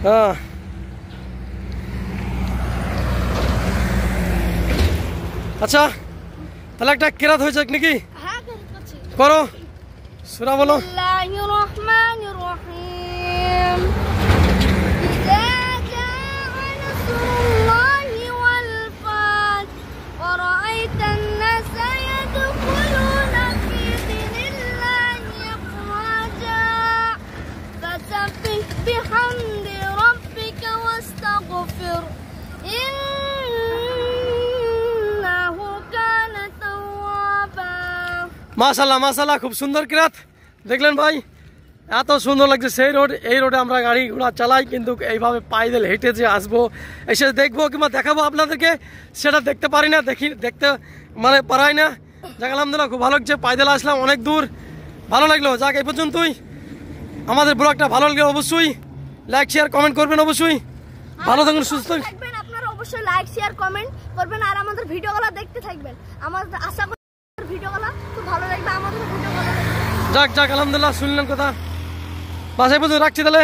হ্যাঁ আচ্ছা তাহলে একটা কেরাত হয়েছে নাকি? করো সূরা বলো। মাশাআল্লাহ মাশাআল্লাহ, খুব সুন্দর কিরাত দেখলেন ভাই, এত সুন্দর লাগছে সেই রোড। এই রোডে আমরা গাড়ি ঘোড়া চালাই, কিন্তু এইভাবে পাইদল হেঁটে যে আসবো, এসে দেখবো কিংবা দেখাবো আপনাদেরকে, সেটা দেখতে পারি না, দেখতে মানে পারাই না। যাক আলহামদুলিল্লাহ খুব ভালো লাগছে, পাইদল আসলাম অনেক দূর, ভালো লাগলো। যাক এই পর্যন্তই, আমাদের ব্লগটা ভালো লাগলে অবশ্যই লাইক শেয়ার কমেন্ট করবেন, অবশ্যই ভালো থাকুন সুস্থ থাকবেন। আপনারা অবশ্যই লাইক শেয়ার কমেন্ট করবেন আর আমাদের ভিডিওগুলো দেখতে থাকবেন। আমাদের আশা করি ভিডিওগুলো খুব ভালো লাগবে, আমাদের ভিডিওগুলো। যাক যাক আলহামদুলিল্লাহ শুনলেন কথা, বাসায় পর্যন্ত রাখছি তাহলে।